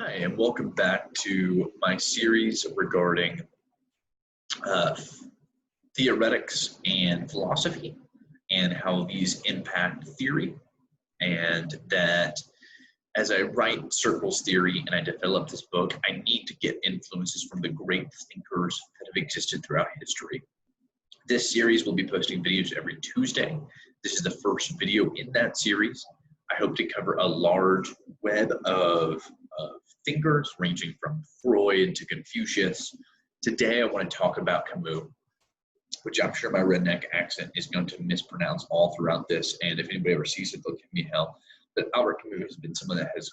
Hi, and welcome back to my series regarding uh, theoretics and philosophy and how these impact theory. And that as I write circles theory and I develop this book, I need to get influences from the great thinkers that have existed throughout history. This series will be posting videos every Tuesday. This is the first video in that series. I hope to cover a large web of thinkers ranging from Freud to Confucius. Today I want to talk about Camus, which I'm sure my redneck accent is going to mispronounce all throughout this, and if anybody ever sees it, they'll give me hell. But Albert Camus has been someone that has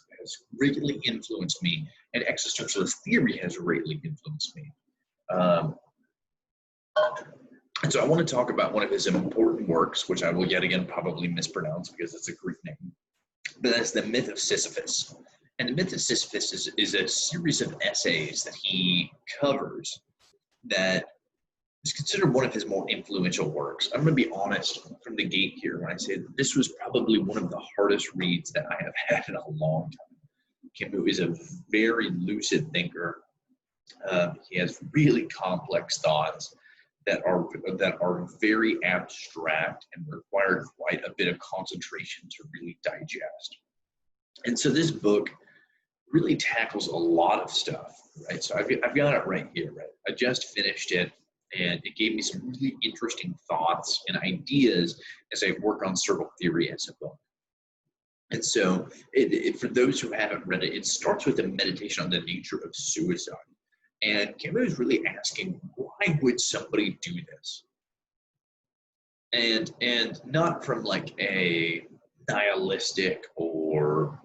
greatly influenced me, and existentialist theory has greatly influenced me. And so I want to talk about one of his important works, which I will yet again probably mispronounce because it's a Greek name, but that's the Myth of Sisyphus. And the Myth of Sisyphus is a series of essays that he covers that is considered one of his more influential works. I'm going to be honest from the gate here when I say that this was probably one of the hardest reads that I have had in a long time. Camus is a very lucid thinker. He has really complex thoughts that are very abstract and require quite a bit of concentration to really digest. And so this book really tackles a lot of stuff, right? So I've got it right here, right? I just finished it, and it gave me some really interesting thoughts and ideas as I work on circle theory as a book. And so for those who haven't read it, it starts with a meditation on the nature of suicide. And Camus is really asking, why would somebody do this? And not from like a nihilistic or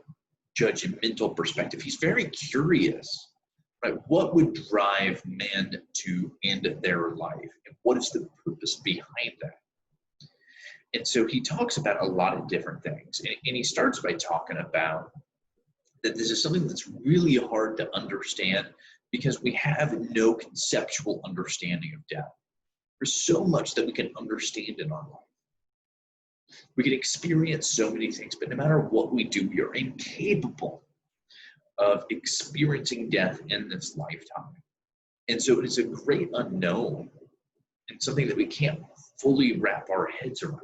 judgmental perspective. He's very curious, right? What would drive men to end their life? And what is the purpose behind that? And so he talks about a lot of different things. And he starts by talking about that this is something that's really hard to understand because we have no conceptual understanding of death. There's so much that we can understand in our life. We can experience so many things, but no matter what we do, we are incapable of experiencing death in this lifetime. And so it is a great unknown and something that we can't fully wrap our heads around.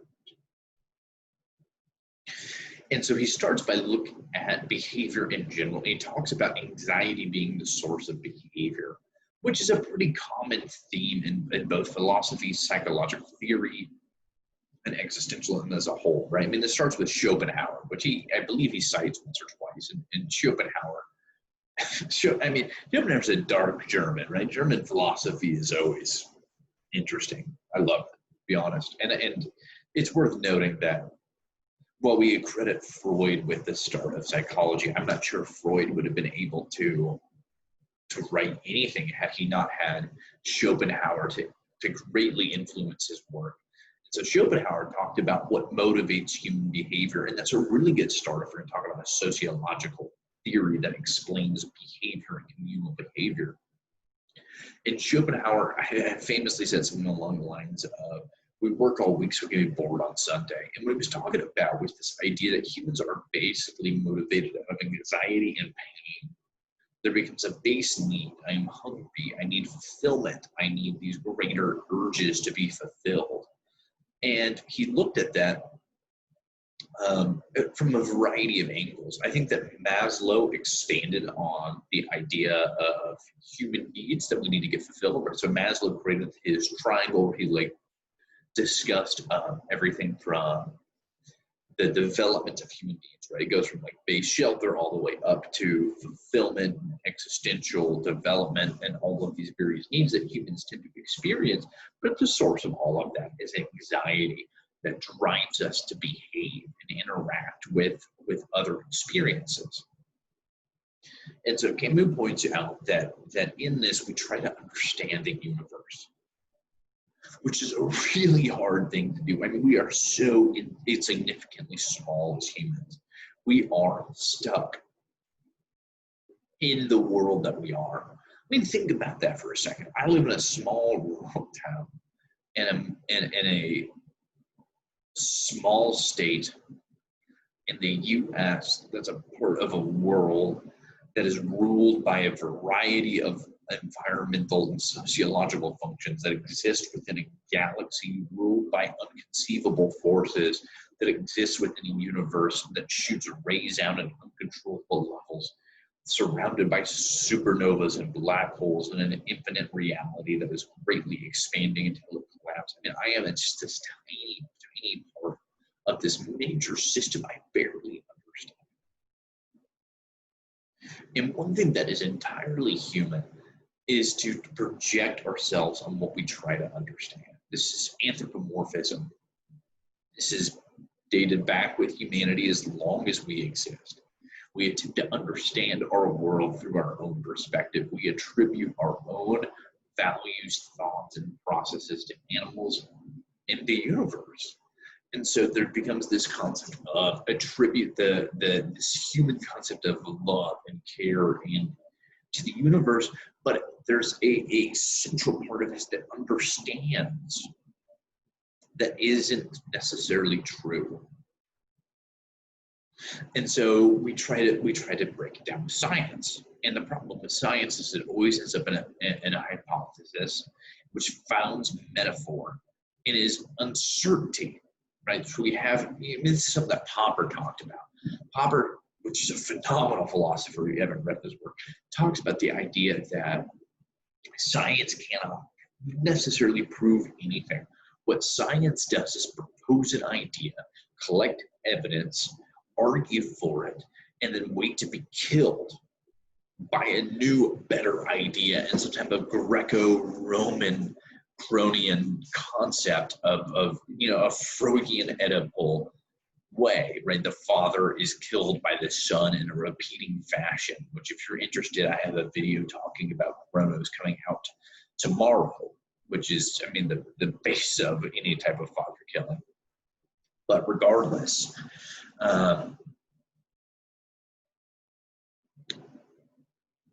And so he starts by looking at behavior in general. And he talks about anxiety being the source of behavior, which is a pretty common theme in both philosophy, psychological theory, and existentialism as a whole, right? I mean, this starts with Schopenhauer, which I believe he cites once or twice. And Schopenhauer, Schopenhauer's a dark German, right? German philosophy is always interesting. I love it, to be honest. And it's worth noting that while we credit Freud with the start of psychology, I'm not sure Freud would have been able to write anything had he not had Schopenhauer to greatly influence his work. So Schopenhauer talked about what motivates human behavior, and that's a really good start if we're going to talk about a sociological theory that explains behavior and communal behavior. And Schopenhauer famously said something along the lines of, we work all week, so we get bored on Sunday. And what he was talking about was this idea that humans are basically motivated out of anxiety and pain. There becomes a base need. I'm hungry. I need fulfillment. I need these greater urges to be fulfilled. And he looked at that from a variety of angles. I think that Maslow expanded on the idea of human needs that we need to get fulfilled. So Maslow created his triangle where he discussed everything from the development of human needs, right? It goes from base shelter all the way up to fulfillment, existential development, and all of these various needs that humans tend to experience. But at the source of all of that is anxiety that drives us to behave and interact with other experiences. And so Camus points out that in this, we try to understand the universe, which is a really hard thing to do. I mean, we are so insignificantly small as humans. We are stuck in the world that we are. I mean, think about that for a second. I live in a small rural town in a small state in the U.S. that's a part of a world that is ruled by a variety of environmental and sociological functions that exist within a galaxy ruled by unconceivable forces that exist within a universe that shoots rays out at uncontrollable levels, surrounded by supernovas and black holes in an infinite reality that is greatly expanding until it collapses. I mean, I am just this tiny, tiny part of this major system I barely understand. And one thing that is entirely human is to project ourselves on what we try to understand. This is anthropomorphism. This is dated back with humanity as long as we exist. We attempt to understand our world through our own perspective. We attribute our own values, thoughts, and processes to animals in the universe. And so there becomes this concept of attribute this human concept of love and care and to the universe, but there's a central part of us that understands that isn't necessarily true. And so we try to break it down with science. And the problem with science is it always ends up in a hypothesis, which founds metaphor and is uncertainty, right? So we have, this is something that Popper talked about. Popper, which is a phenomenal philosopher, if you haven't read this work, talks about the idea that science cannot necessarily prove anything. What science does is propose an idea, collect evidence, argue for it, and then wait to be killed by a new, better idea and some type of Greco-Roman Cronian concept of a Freudian Oedipal way, right? The father is killed by the son in a repeating fashion, which if you're interested, I have a video talking about Chronos coming out tomorrow, which is, the base of any type of father killing. But regardless,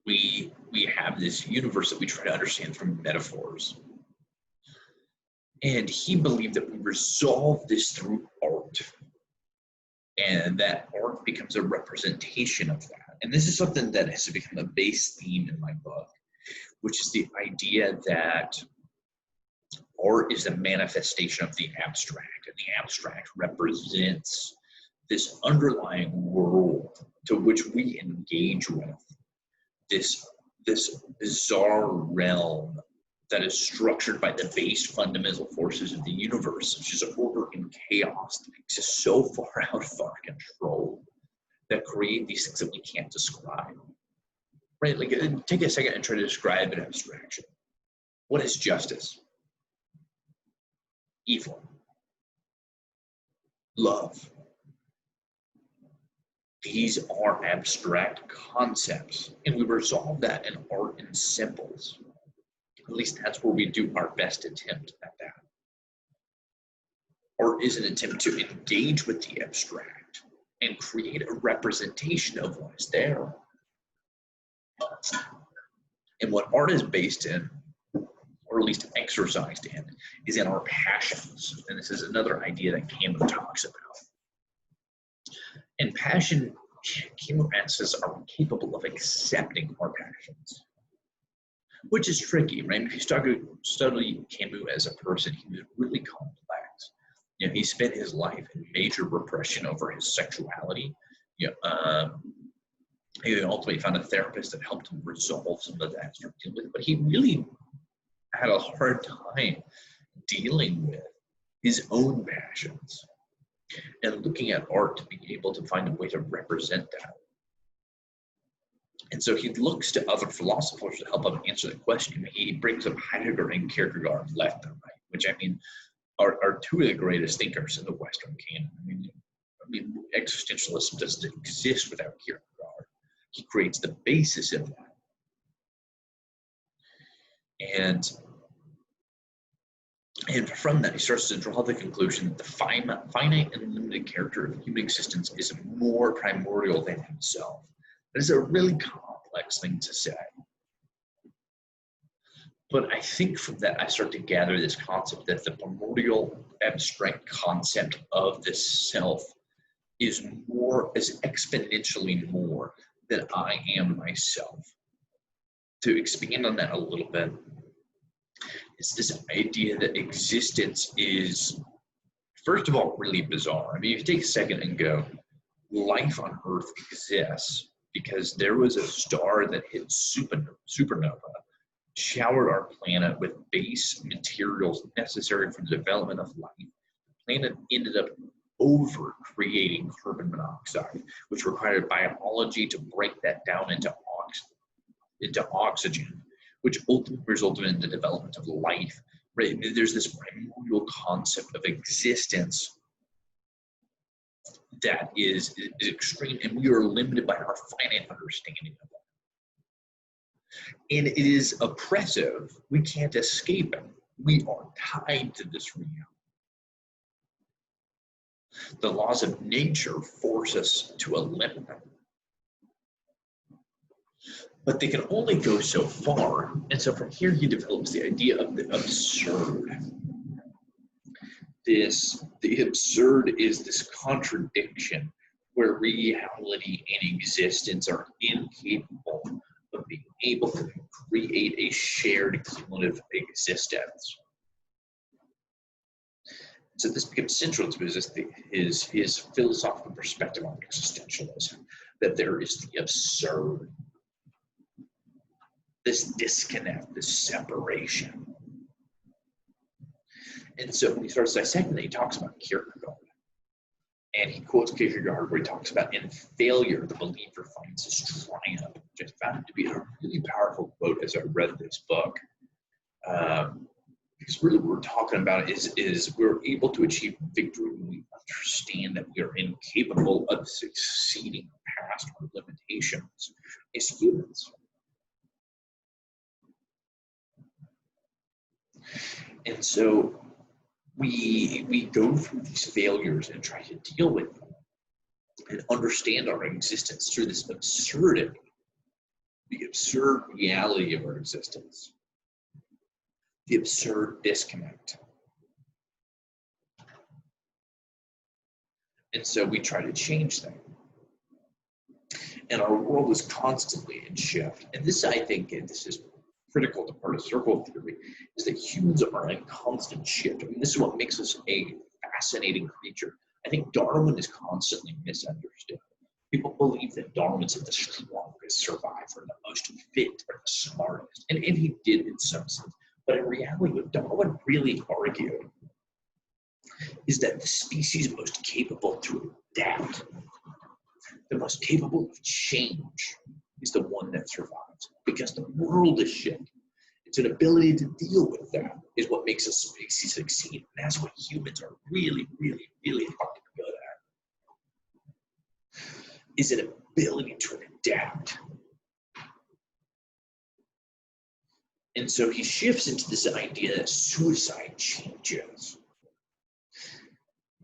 we have this universe that we try to understand through metaphors. And he believed that we resolve this through art, and that art becomes a representation of that. And this is something that has become a base theme in my book, which is the idea that art is a manifestation of the abstract, and the abstract represents this underlying world to which we engage with, this bizarre realm that is structured by the base fundamental forces of the universe, which is order and chaos that exists so far out of our control that create these things that we can't describe. Right? Like, take a second and try to describe an abstraction. What is justice? Evil. Love. These are abstract concepts, and we resolve that in art and symbols. At least that's where we do our best attempt at that. Art is an attempt to engage with the abstract and create a representation of what is there. And what art is based in, or at least exercised in, is in our passions. And this is another idea that Camus talks about. And passion, Camus says, are we capable of accepting our passions? Which is tricky, right? If you study Camus as a person, he was really complex. He spent his life in major repression over his sexuality. He ultimately found a therapist that helped him resolve some of that, but he really had a hard time dealing with his own passions and looking at art to be able to find a way to represent that. And so he looks to other philosophers to help him answer the question. He brings up Heidegger and Kierkegaard left and right, which are two of the greatest thinkers in the Western canon. Existentialism doesn't exist without Kierkegaard. He creates the basis of that. And from that, he starts to draw the conclusion that the finite and limited character of human existence is more primordial than himself. That is a really complex thing to say. But I think from that, I start to gather this concept that the primordial abstract concept of this self is exponentially more that I am myself. To expand on that a little bit, it's this idea that existence is, first of all, really bizarre. I mean, if you take a second and go, life on Earth exists because there was a star that hit supernova, showered our planet with base materials necessary for the development of life. The planet ended up over creating carbon monoxide, which required biology to break that down into oxygen, which ultimately resulted in the development of life. Right? There's this primordial concept of existence that is extreme, and we are limited by our finite understanding of it. And it is oppressive. We can't escape it. We are tied to this reality. The laws of nature force us to a limit. But they can only go so far. And so from here, he develops the idea of the absurd. The absurd is this contradiction where reality and existence are incapable of being able to create a shared cumulative existence. So this becomes central to his philosophical perspective on existentialism, that there is the absurd, this disconnect, this separation. And so when he starts dissecting it, he talks about Kierkegaard. And he quotes Kierkegaard where he talks about, in failure, the believer finds his triumph, which I found to be a really powerful quote as I read this book. Because really what we're talking about is we're able to achieve victory when we understand that we are incapable of succeeding past our limitations as humans. And so we go through these failures and try to deal with them and understand our existence through this absurdity, the absurd reality of our existence, the absurd disconnect. And so we try to change that. And our world is constantly in shift. And this, I think, and this is critical to part of circle theory, is that humans are in constant shift. I mean, this is what makes us a fascinating creature. I think Darwin is constantly misunderstood. People believe that Darwin's the strongest survivor, the most fit, or the smartest. And he did in some sense. But in reality, what Darwin really argued is that the species most capable to adapt, the most capable of change, is the one that survives, because the world is shifting. It's an ability to deal with that is what makes a species succeed. And that's what humans are really, really, really fucking good at, is an ability to adapt. And so he shifts into this idea that suicide changes,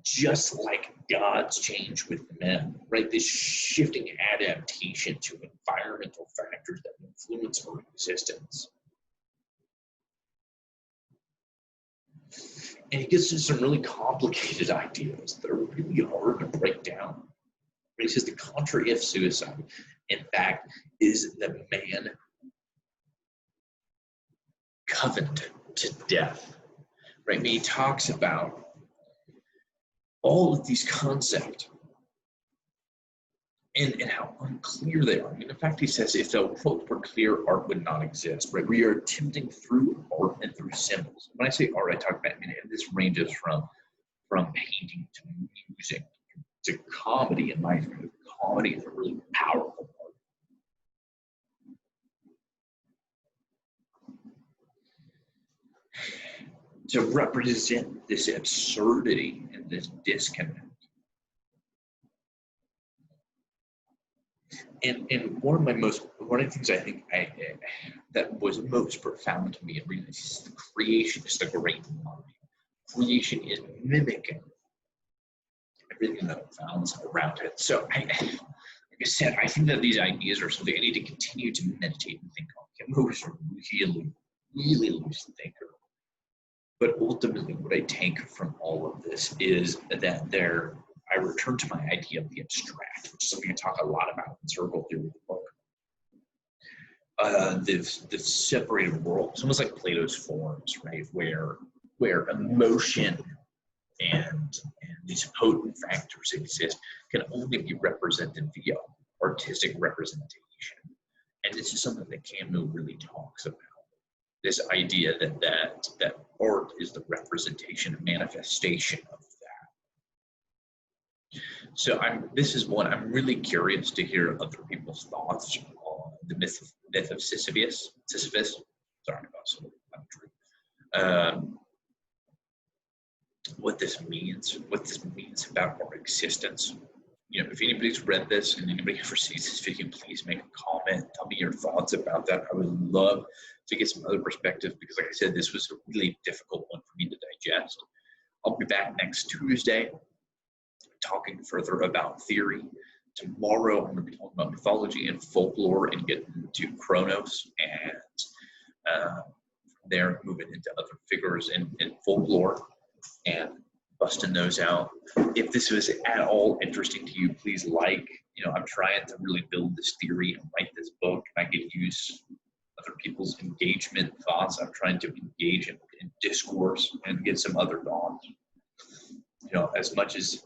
just like gods change with men, right? This shifting adaptation to environmental factors that influence our existence. And he gets into some really complicated ideas that are really hard to break down. He says the contrary of suicide, in fact, is the man covenant to death, right? I mean, he talks about all of these concepts and how unclear they are. I mean, in fact, he says if the world were clear, art would not exist, right? We are attempting through art and through symbols. When I say art, I talk about, I mean, this ranges from painting to music to comedy. In my view, comedy is a really powerful art. To represent this absurdity and this disconnect. And one of the things I think that was most profound to me in reading this is the creation is the great mind. Creation is mimicking everything that found around it. So like I said, I think that these ideas are something I need to continue to meditate and think on. Camus was a really, really loose thinker. But ultimately, what I take from all of this is that I return to my idea of the abstract, which is something I talk a lot about in circle theory, the separated world. It's almost like Plato's forms, right? Where emotion and these potent factors exist can only be represented via artistic representation. And this is something that Camus really talks about. This idea that art is the representation and manifestation of that. So this is one I'm really curious to hear other people's thoughts on the myth of Sisyphus. Sorry about what this means about our existence. You know, if anybody's read this and anybody ever sees this video, please make a comment. Tell me your thoughts about that. I would love to get some other perspectives because, like I said, this was a really difficult one for me to digest. I'll be back next Tuesday talking further about theory. Tomorrow, I'm going to be talking about mythology and folklore and getting into Kronos and there moving into other figures in folklore and busting those out. If this was at all interesting to you, please I'm trying to really build this theory and write this book. I could use other people's engagement thoughts. I'm trying to engage in discourse and get some other thoughts. You know, as much as,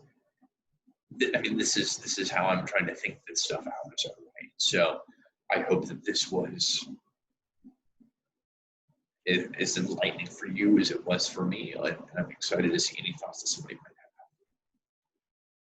this is how I'm trying to think this stuff out. So I hope that this was as enlightening for you as it was for me. And I'm excited to see any thoughts that somebody might